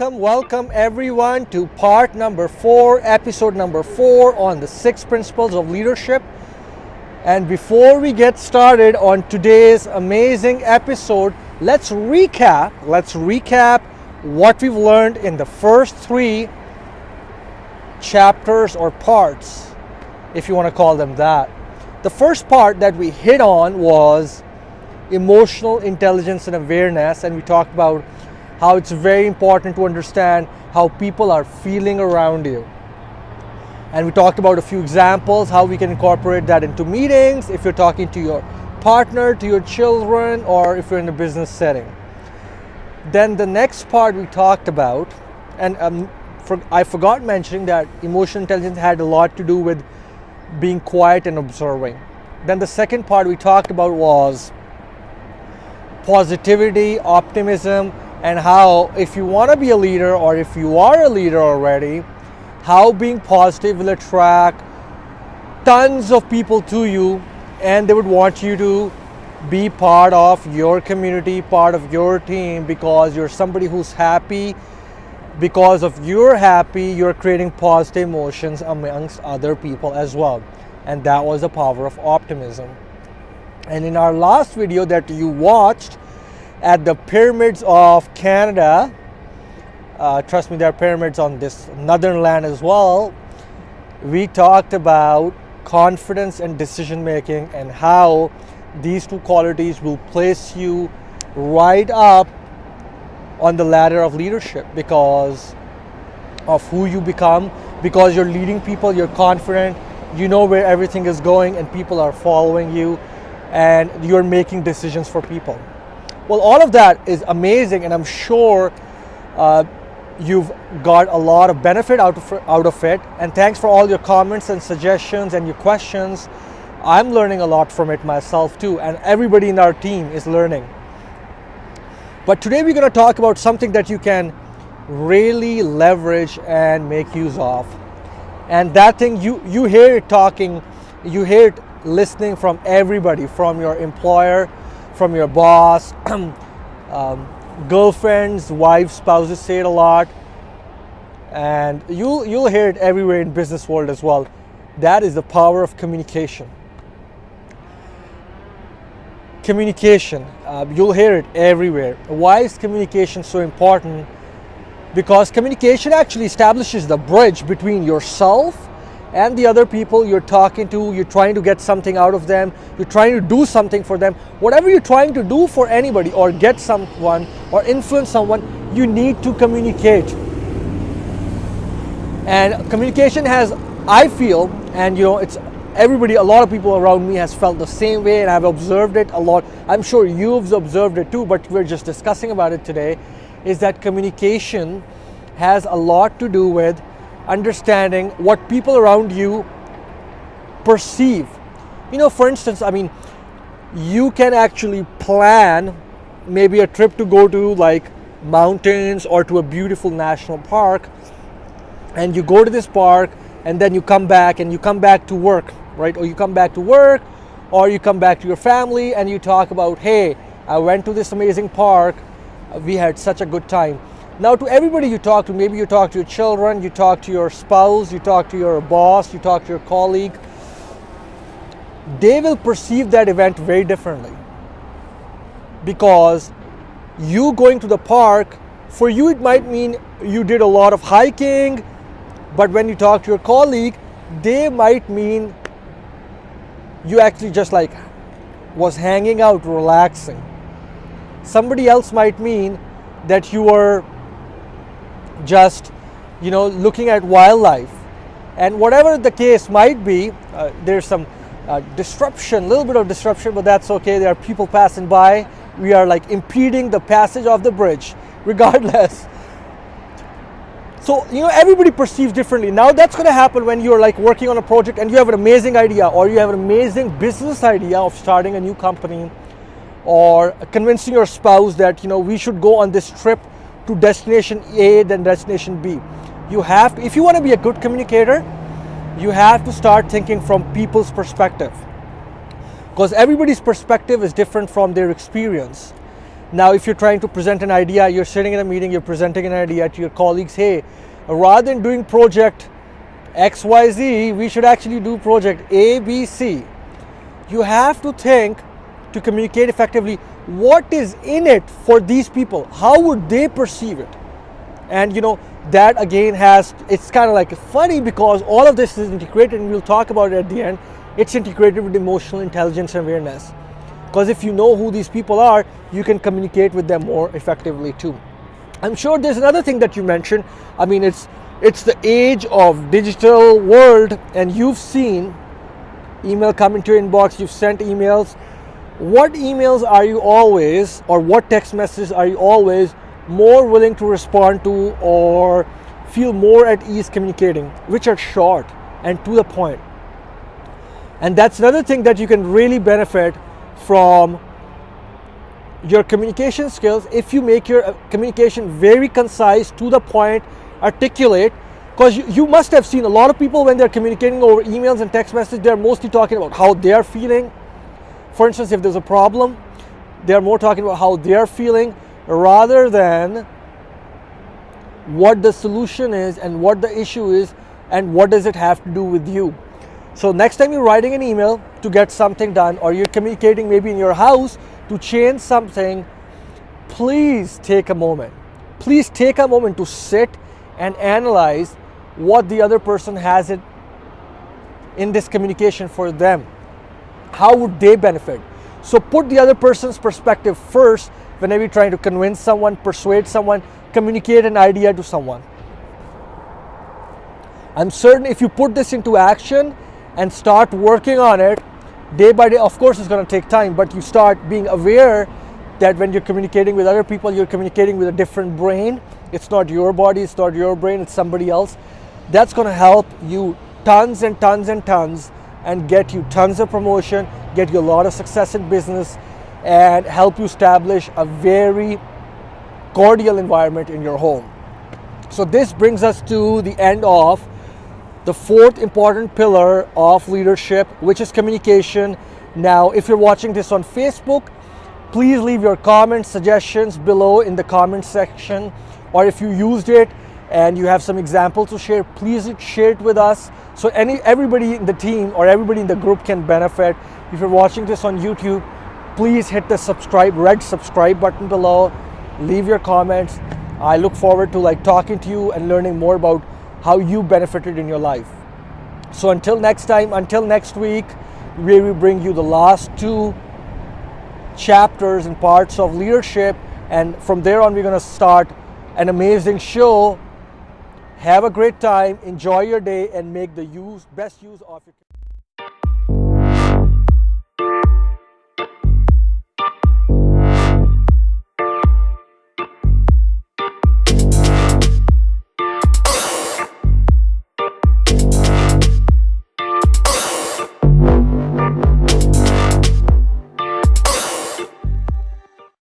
Welcome everyone to part number 4, episode number 4 on the 6 principles of leadership. And before we get started on today's amazing episode, let's recap what we've learned in the first 3 chapters or parts, if you want to call them that. The first part that we hit on was emotional intelligence and awareness, and we talked about how it's very important to understand how people are feeling around you. And we talked about a few examples, how we can incorporate that into meetings, if you're talking to your partner, to your children, or if you're in a business setting. Then the next part we talked about, and I forgot mentioning that emotional intelligence had a lot to do with being quiet and observing. Then the second part we talked about was positivity, optimism, and how if you want to be a leader or if you are a leader already, how being positive will attract tons of people to you, and they would want you to be part of your community, part of your team, because you're somebody who's happy. Because of you're happy, you're creating positive emotions amongst other people as well. And that was the power of optimism. And in our last video that you watched at the Pyramids of Canada, trust me, there are pyramids on this northern land as well, we talked about confidence and decision making and how these 2 qualities will place you right up on the ladder of leadership because of who you become, because you're leading people, you're confident, you know where everything is going and people are following you and you're making decisions for people. Well, all of that is amazing, and I'm sure you've got a lot of benefit out of it, and thanks for all your comments and suggestions and your questions. I'm learning a lot from it myself too, and everybody in our team is learning. But today we're going to talk about something that you can really leverage and make use of. And that thing, you hear it talking, you hear it listening from everybody, from your employer, from your boss, girlfriends, wives, spouses say it a lot. And you'll hear it everywhere in business world as well. That is the power of communication. Communication, you'll hear it everywhere. Why is communication so important? Because communication actually establishes the bridge between yourself and the other people you're talking to. You're trying to get something out of them, you're trying to do something for them. Whatever you're trying to do for anybody or get someone or influence someone, you need to communicate. And communication has, I feel, and it's everybody, a lot of people around me has felt the same way, and I've observed it a lot. I'm sure you've observed it too, but we're just discussing about it today, is that communication has a lot to do with understanding what people around you perceive. For instance, you can actually plan maybe a trip to go to like mountains or to a beautiful national park, and you go to this park and then you come back to work, right? Or you come back to work, or you come back to your family and you talk about, hey, I went to this amazing park, we had such a good time. Now to everybody you talk to, maybe you talk to your children, you talk to your spouse, you talk to your boss, you talk to your colleague, they will perceive that event very differently. Because you going to the park, for you it might mean you did a lot of hiking, but when you talk to your colleague, they might mean you actually just like was hanging out, relaxing. Somebody else might mean that you were just, looking at wildlife. And whatever the case might be, there's some disruption, a little bit of disruption, but that's okay. There are people passing by. We are like impeding the passage of the bridge, regardless. So, everybody perceives differently. Now that's going to happen when you're like working on a project and you have an amazing idea, or you have an amazing business idea of starting a new company, or convincing your spouse that, we should go on this trip to destination A, then destination B. You have to, if you want to be a good communicator, you have to start thinking from people's perspective. Because everybody's perspective is different from their experience. Now, if you're trying to present an idea, you're sitting in a meeting, you're presenting an idea to your colleagues, hey, rather than doing project XYZ, we should actually do project ABC. You have to think, to communicate effectively, what is in it for these people? How would they perceive it? And that again it's kind of like funny because all of this is integrated, and we'll talk about it at the end. It's integrated with emotional intelligence and awareness. Because if you know who these people are, you can communicate with them more effectively too. I'm sure there's another thing that you mentioned. I mean, it's the age of digital world, and you've seen email come into your inbox, you've sent emails. What emails are you always, or what text messages are you always more willing to respond to or feel more at ease communicating? Which are short and to the point. And that's another thing that you can really benefit from your communication skills if you make your communication very concise, to the point, articulate. Because you must have seen a lot of people when they're communicating over emails and text messages, they're mostly talking about how they're feeling. For instance, if there's a problem, they're more talking about how they're feeling rather than what the solution is and what the issue is and what does it have to do with you. So next time you're writing an email to get something done, or you're communicating maybe in your house to change something, please take a moment. Please take a moment to sit and analyze what the other person has it in this communication for them. How would they benefit? So put the other person's perspective first whenever you're trying to convince someone, persuade someone, communicate an idea to someone. I'm certain if you put this into action and start working on it day by day, of course it's going to take time, but you start being aware that when you're communicating with other people, you're communicating with a different brain. It's not your body, it's not your brain, it's somebody else. That's going to help you tons and tons and tons, and get you tons of promotion, get you a lot of success in business, and help you establish a very cordial environment in your home. So this brings us to the end of the fourth important pillar of leadership, which is communication. Now, if you're watching this on Facebook, please leave your comments, suggestions below in the comment section, or if you used it and you have some examples to share, please share it with us so everybody in the team or everybody in the group can benefit. If you're watching this on YouTube, please hit the red subscribe button below, leave your comments. I look forward to talking to you and learning more about how you benefited in your life. So until next time, until next week, we will bring you the last two chapters and parts of leadership, and from there on we're going to start an amazing show. Have a great time, enjoy your day, and make the best use of your